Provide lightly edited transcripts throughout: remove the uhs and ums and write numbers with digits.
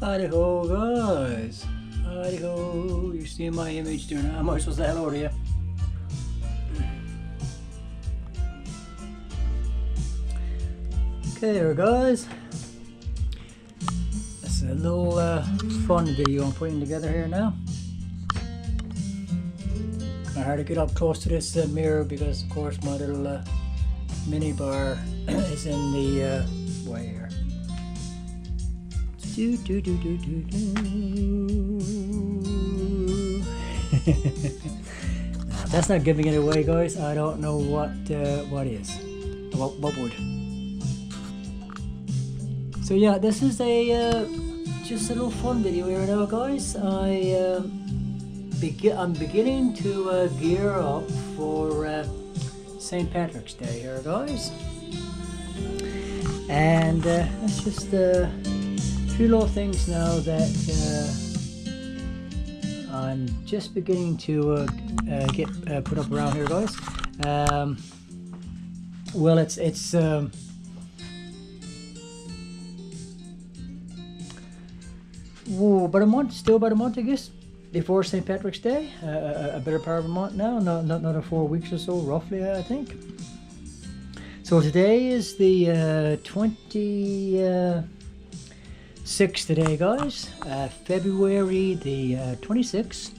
Howdy ho, guys. Howdy ho. You're seeing my image there now. Am I supposed to say hello to you? Okay, there, guys. That's a little fun video I'm putting together here now. I had to get up close to this mirror because, of course, my little mini bar is in the way here. Do, do, do, do, do, do. Nah, that's not giving it away, guys. I don't know what is. What would. So yeah, this is a just a little fun video here now, guys. I'm beginning to gear up for St. Patrick's Day here, guys. And it's just a few little things now that I'm just beginning to get put up around here, guys. Well, it's about a month, still about a month, I guess, before St. Patrick's Day. A better part of a month now, not another 4 weeks or so, roughly, I think. So today is the 26th today, guys. February the 26th.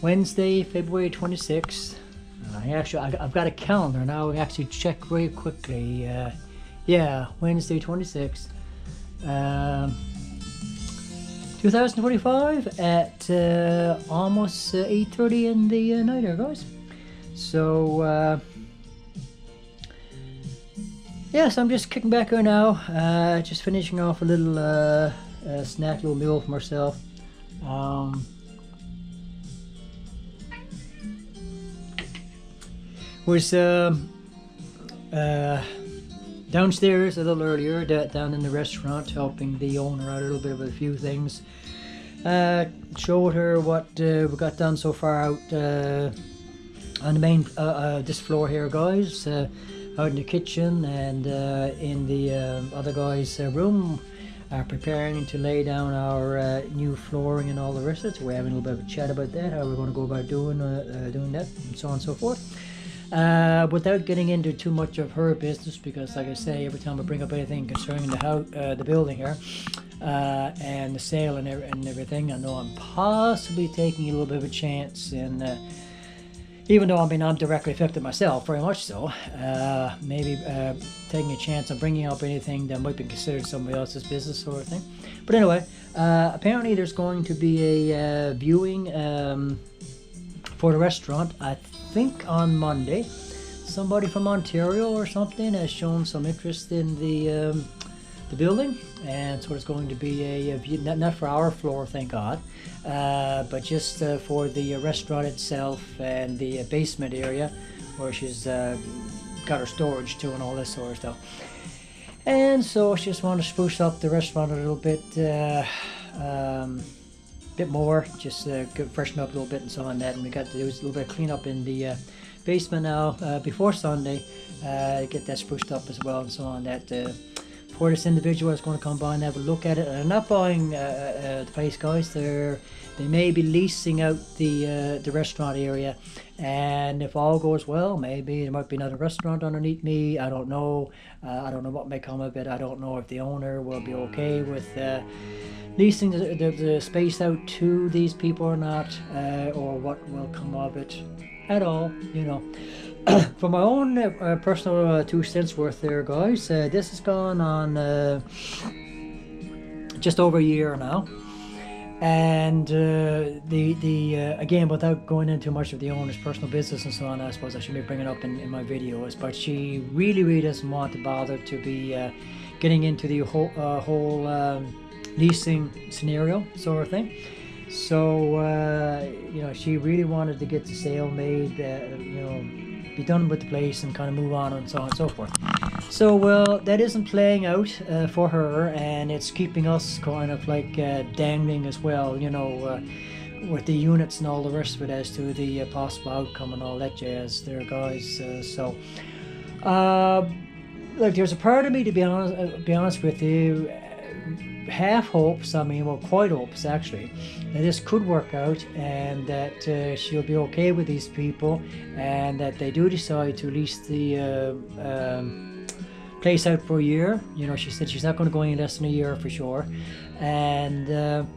Wednesday, February 26th. Actually, I've got a calendar now. I actually check very quickly. Yeah, Wednesday 26th. 2025 at almost 8:30 in the night here, guys. So yes, I'm just kicking back here now, just finishing off a little snack, little meal for myself. Was downstairs a little earlier, down in the restaurant, helping the owner out a little bit of a few things. Showed her what we got done so far out on the main this floor here, guys. Out in the kitchen and in the other guy's room, preparing to lay down our new flooring and all the rest of it. So we're having a little bit of a chat about that, how we're going to go about doing that, and so on and so forth. Without getting into too much of her business, because like I say, every time I bring up anything concerning the house, the building here, and the sale and everything, I know I'm possibly taking a little bit of a chance in, even though I'm directly affected myself, very much so, maybe taking a chance on bringing up anything that might be considered somebody else's business sort of thing. But anyway, apparently there's going to be a viewing for the restaurant, I think on Monday. Somebody from Ontario or something has shown some interest in the building, and so it's going to be a view, not for our floor, thank God, but just for the restaurant itself and the basement area where she's got her storage too and all this sort of stuff. And so she just wanted to spruce up the restaurant a little bit more, just freshen up a little bit and so on that. And we got to do a little bit of cleanup in the basement now before Sunday, get that spruced up as well and so on that. For this individual is going to come by and have a look at it. And I'm not buying the place, guys. They may be leasing out the restaurant area, and if all goes well, maybe there might be another restaurant underneath me. I don't know. I don't know what may come of it. I don't know if the owner will be okay with leasing the space out to these people or not, or what will come of it at all, you know. For my own personal 2 cents worth there, guys, this has gone on just over a year now. And again, without going into much of the owner's personal business and so on, I suppose I should be bringing up in my videos, but she really doesn't want to bother to be getting into the whole leasing scenario sort of thing. So you know, she really wanted to get the sale made, you know, be done with the place and kind of move on and so on and so forth. So well, that isn't playing out for her, and it's keeping us kind of like dangling as well, you know, with the units and all the rest of it as to the possible outcome and all that jazz there, guys. So Look, there's a part of me, to be honest with you, half hopes, I mean, well, quite hopes actually, that this could work out and that she'll be okay with these people, and that they do decide to lease the place out for a year. You know, she said she's not going to go any less than a year for sure, and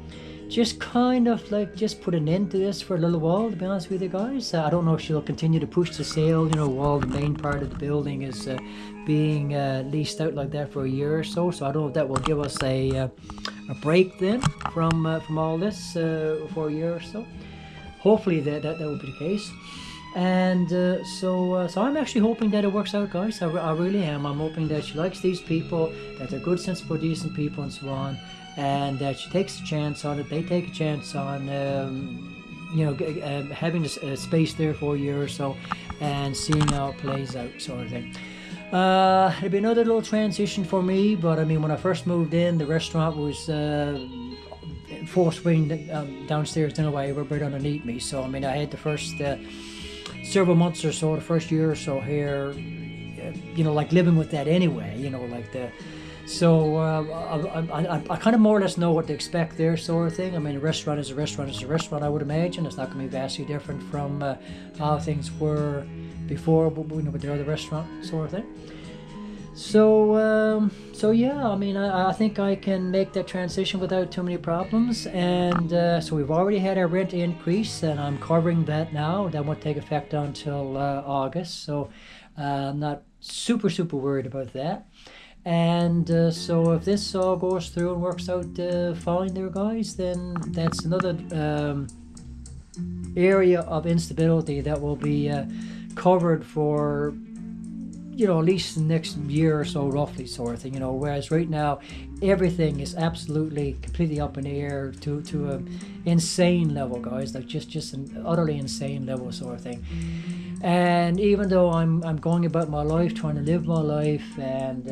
just kind of like just put an end to this for a little while, to be honest with you guys. I don't know if she'll continue to push the sale, you know, while the main part of the building is being leased out like that for a year or so. So I don't know if that will give us a break then from all this for a year or so. Hopefully that will be the case. And so I'm actually hoping that it works out, guys. I really am. I'm hoping that she likes these people, that they're good, sensible, decent people and so on, and that she takes a chance on it. They take a chance on you know, having a space there for a year or so and seeing how it plays out, sort of thing. It'll be another little transition for me, but I mean, when I first moved in, the restaurant was full swing downstairs anyway, right underneath me. So I mean, I had the first several months or so, the first year or so here, you know, like living with that anyway, you know, like the. So I kind of more or less know what to expect there, sort of thing. I mean, a restaurant is a restaurant is a restaurant, I would imagine. It's not going to be vastly different from how things were before, you know, with the other restaurant, sort of thing. So yeah, I mean, I think I can make that transition without too many problems. And so we've already had our rent increase, and I'm covering that now. That won't take effect until August, so I'm not super worried about that. And so if this all goes through and works out fine there, guys, then that's another area of instability that will be covered for, you know, at least the next year or so, roughly, sort of thing, you know. Whereas right now everything is absolutely completely up in the air to an insane level, guys, like just an utterly insane level, sort of thing. And even though I'm going about my life, trying to live my life, and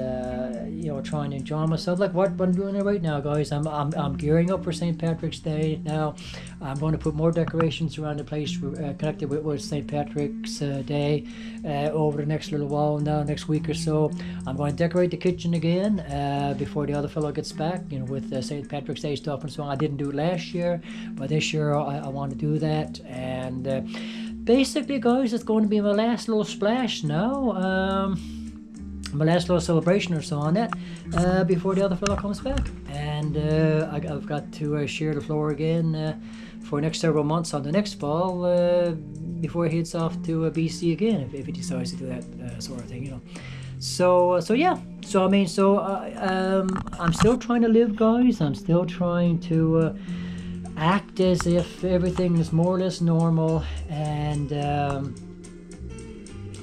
you know, trying to enjoy myself, like what I'm doing right now, guys, I'm gearing up for St. Patrick's Day now. I'm going to put more decorations around the place connected with St. Patrick's Day over the next little while now, next week or so. I'm going to decorate the kitchen again before the other fellow gets back, you know, with St. Patrick's Day stuff and so on. I didn't do it last year, but this year I want to do that. And basically, guys, it's going to be my last little splash now, my last little celebration or so on that, before the other fellow comes back. And I've got to share the floor again for the next several months on the next fall, before he heads off to BC again, if he decides to do that sort of thing, you know. So yeah. So I mean, I'm still trying to live, guys. I'm still trying to act as if everything is more or less normal, and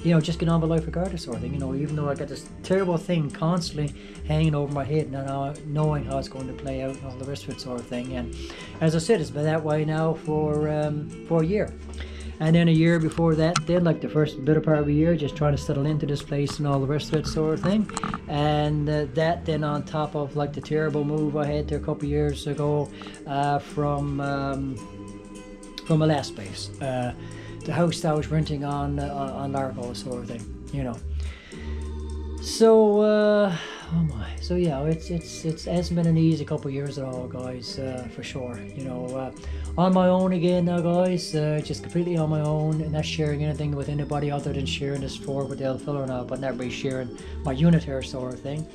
you know, just get on with life regardless, sort of thing, you know, even though I got this terrible thing constantly hanging over my head, and knowing how it's going to play out and all the rest of it, sort of thing. And as I said, it's been that way now for a year. And then a year before that, then, like the first bit of part of a year, just trying to settle into this place and all the rest of it, sort of thing. And that then on top of like the terrible move I had there a couple of years ago from my last place, the house that I was renting on Largo, sort of thing, you know. So oh my, so yeah, it hasn't been an easy couple of years at all, guys, for sure, you know. On my own again now, guys, just completely on my own, and not sharing anything with anybody other than sharing this floor with the other fellow now, but not really sharing my unit here, sort of thing.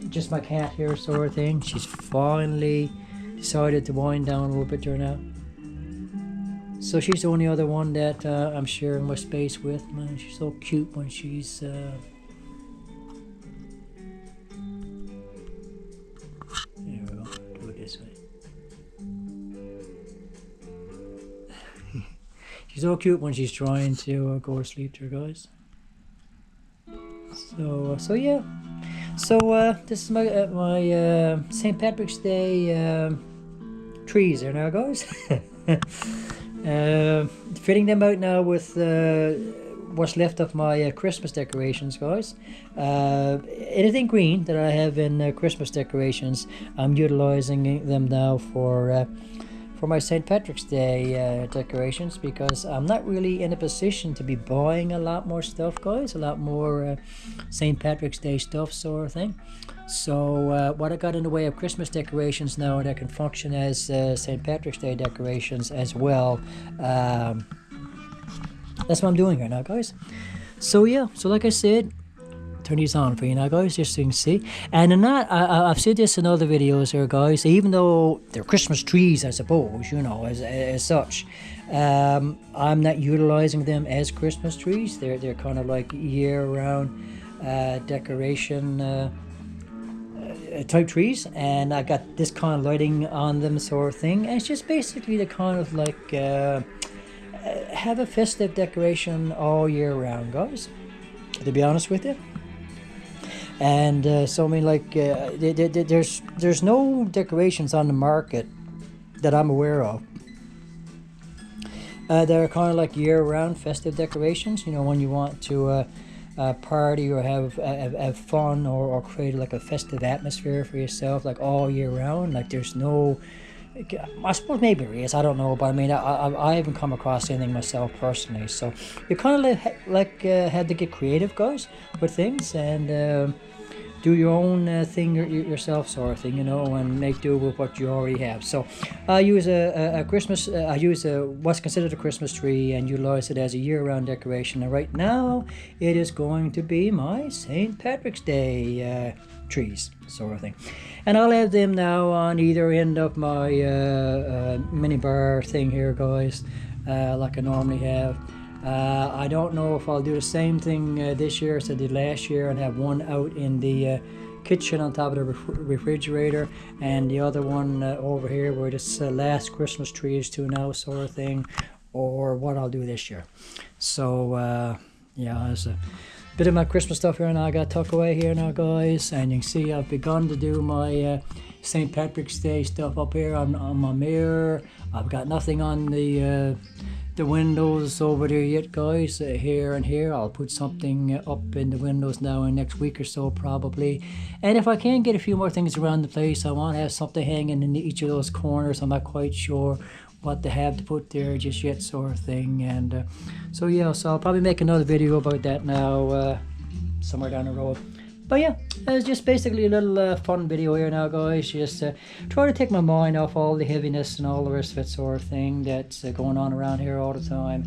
Just my cat here, sort of thing. She's finally decided to wind down a little bit there now. So she's the only other one that I'm sharing my space with. Man, she's so cute when she's there we go, do it this way. She's so cute when she's trying to go to sleep there, guys. So yeah. So this is my St. Patrick's Day trees there now, guys. Fitting them out now with what's left of my Christmas decorations, guys. Anything green that I have in Christmas decorations, I'm utilizing them now for for my St. Patrick's Day decorations, because I'm not really in a position to be buying a lot more stuff, guys, a lot more St. Patrick's Day stuff sort of thing. So what I got in the way of Christmas decorations now that can function as St. Patrick's Day decorations as well, that's what I'm doing here now, guys. So yeah, so like I said, turn these on for you now, guys, just so you can see. And in that, I've said this in other videos here, guys, even though they're Christmas trees, I suppose, you know, as such, I'm not utilizing them as Christmas trees. They're kind of like year-round decoration type trees, and I got this kind of lighting on them sort of thing. And it's just basically the kind of like have a festive decoration all year round, guys, to be honest with you. And so I mean, like there's no decorations on the market that I'm aware of that are kind of like year-round festive decorations, you know, when you want to party or have fun or create like a festive atmosphere for yourself, like all year round. Like there's no, I suppose maybe there is, I don't know, but I mean I haven't come across anything myself personally. So you kind of like had to get creative, guys, with things, and do your own thing yourself sort of thing, you know, and make do with what you already have. So I use a Christmas, I use what's considered a Christmas tree and utilize it as a year-round decoration. And right now it is going to be my St. Patrick's Day trees sort of thing. And I'll have them now on either end of my mini bar thing here, guys, like I normally have. I don't know if I'll do the same thing this year as I did last year and have one out in the kitchen on top of the refrigerator, and the other one over here where this last Christmas tree is to now sort of thing, or what I'll do this year. So yeah, there's a bit of my Christmas stuff here now I got tucked away here now, guys, and you can see I've begun to do my St. Patrick's Day stuff up here on my mirror. I've got nothing on the windows over there yet, guys, here and here. I'll put something up in the windows now in the next week or so probably, and if I can get a few more things around the place, I want to have something hanging in each of those corners. I'm not quite sure what to have to put there just yet sort of thing. And so yeah, so I'll probably make another video about that now somewhere down the road. But yeah, it's just basically a little fun video here now, guys. Just try to take my mind off all the heaviness and all the rest of it sort of thing that's going on around here all the time,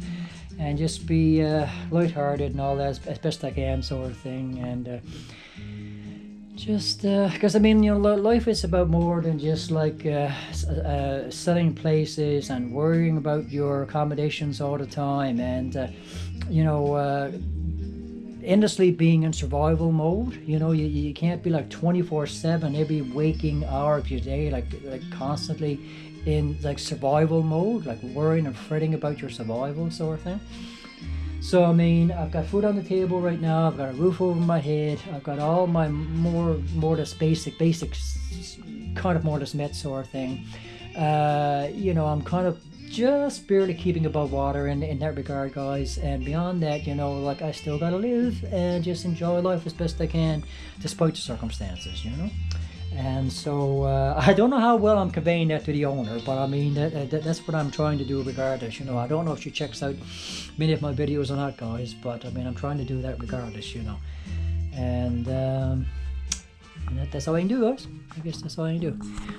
and just be lighthearted and all that as best I can sort of thing. And just because I mean, you know, life is about more than just like selling places and worrying about your accommodations all the time, and you know, endlessly being in survival mode. You know, you can't be like 24/7 every waking hour of your day, like constantly in like survival mode, like worrying and fretting about your survival sort of thing. So I mean, I've got food on the table right now, I've got a roof over my head, I've got all my more or less basics kind of more or less met sort of thing. You know, I'm kind of just barely keeping above water in that regard, guys, and beyond that, you know, like I still gotta live and just enjoy life as best I can despite the circumstances, you know. And so I don't know how well I'm conveying that to the owner, but I mean that's what I'm trying to do regardless, you know. I don't know if she checks out many of my videos or not, guys, but I mean I'm trying to do that regardless, you know. And that's all I can do, guys. I guess that's all I can do.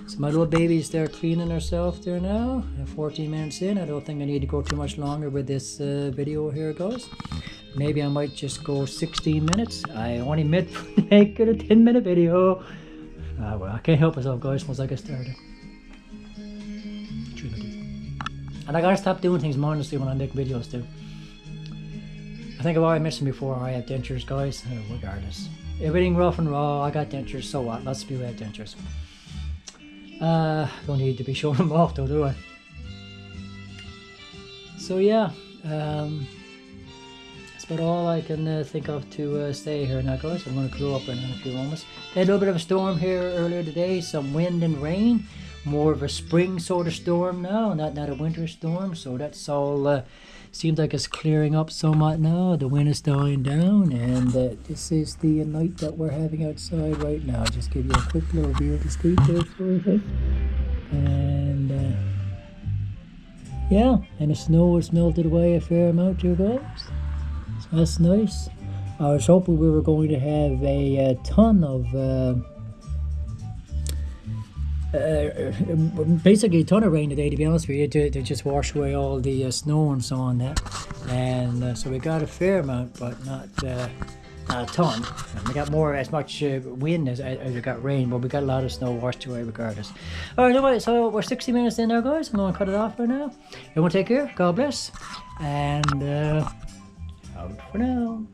So my little baby's there cleaning herself there now. 14 minutes in. I don't think I need to go too much longer with this video here, guys. Maybe I might just go 16 minutes. I only meant to make it a 10-minute video. Well, I can't help myself, guys, once I get started. And I gotta stop doing things mindlessly when I make videos too. I think I've already mentioned before, I have dentures, guys. Regardless. Everything rough and raw, I got dentures, so what? Lots of people have dentures. Don't need to be showing them off though, do I? So yeah, that's about all I can think of to say here now, guys. I'm going to clear up in a few moments. Had a little bit of a storm here earlier today, some wind and rain. More of a spring sort of storm now, not a winter storm, so that's all seems like it's clearing up somewhat now. The wind is dying down, and this is the night that we're having outside right now. Just give you a quick little view of the street there for you. And yeah, and the snow has melted away a fair amount here, guys. So that's nice. I was hoping we were going to have a ton of basically a ton of rain today, to be honest with you, to just wash away all the snow and so on that. And so we got a fair amount, but not a ton. And we got as much wind as we got rain, but we got a lot of snow washed away regardless. All right, anyway, so we're 60 minutes in there, guys. I'm going to cut it off for now. Everyone take care. God bless. And out for now.